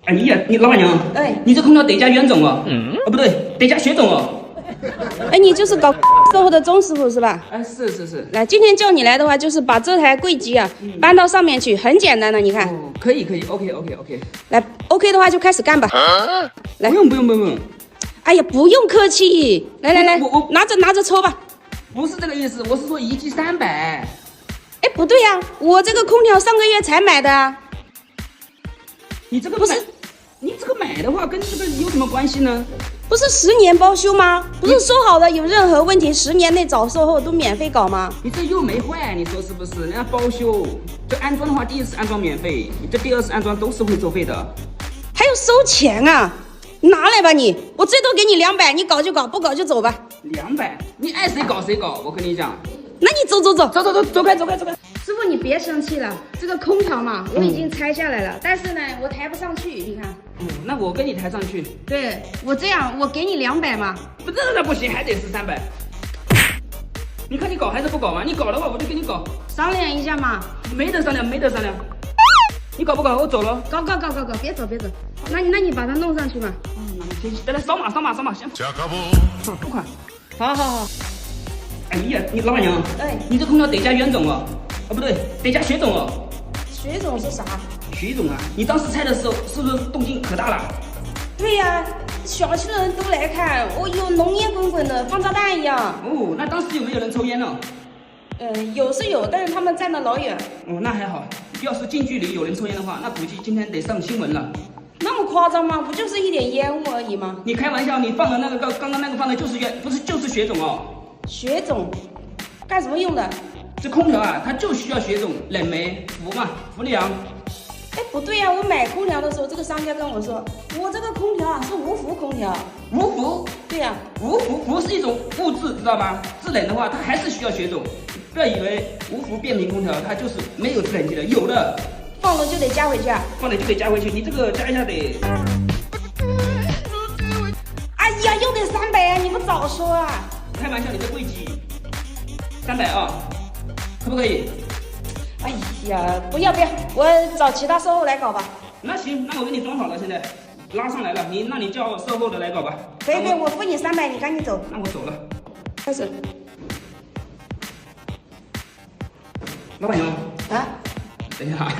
哎，你老板娘，哎，你这空调得加冤种哦，哦不对，得加血种哦。哎，你就是搞售后的钟师傅是吧？哎，是。来，今天叫你来的话，就是把这台柜机啊搬到上面去，很简单的，你看。哦，可以，OK。来 ，OK 的话就开始干吧。来，不用。哎呀，不用客气，来，我拿着抽吧。不是这个意思，我是说1G300。哎，不对呀，我这个空调上个月才买的啊。你这个不是，你这个买的话跟这个有什么关系呢？不是10年包修吗？不是说好的有任何问题10年内找售后都免费搞吗？你这又没坏，你说是不是？人家包修，这安装的话，第一次安装免费，你这第二次安装都是会收费的。还有收钱啊？拿来吧你，我最多给你200，你搞就搞，不搞就走吧。200，你爱谁搞谁搞，我跟你讲。那你走，走开。师傅，你别生气了，这个空调嘛，我已经拆下来了，但是呢，我抬不上去，你看。那我跟你抬上去。对，我这样，我给你200嘛。不，这不行，还得是300。你看你搞还是不搞嘛？你搞的话，我就跟你搞。商量一下嘛。没得商量。你搞不搞？我走了。搞，别走。那你把它弄上去嘛。行，来扫码，行。付款。好。哎呀，你老板娘，哎，你这空调得加冤种哦，哦不对，得加血种哦。血种是啥？血种啊！你当时拆的时候是不是动静可大了？对呀，小区的人都来看，我有浓烟滚滚的，放炸弹一样。哦，那当时有没有人抽烟呢？有是有，但是他们站得老远。哦，那还好。要是近距离有人抽烟的话，那估计今天得上新闻了。那么夸张吗？不就是一点烟雾而已吗？你开玩笑，你放的那个刚刚那个放的就是烟，不是就是血种哦。血种，干什么用的？这空调啊，它就需要血种，冷媒、氟嘛，氟利昂。哎，不对呀，我买空调的时候，这个商家跟我说，我这个空调啊是无氟空调。无氟？对呀，氟是一种物质，知道吧？制冷的话，它还是需要血种。不要以为无氟变频空调它就是没有制冷剂的，有的。放了就得加回去啊？放了就得加回去，你这个加一下得。哎呀，又得300啊！你不早说啊！开玩笑，你这柜机300啊，可不可以？哎呀，不要，我找其他售后来搞吧。那行，那我给你装好了，现在拉上来了，那你叫售后的来搞吧。可以，我付你300，你赶紧走。那我走了。开始。老板娘啊？等一下。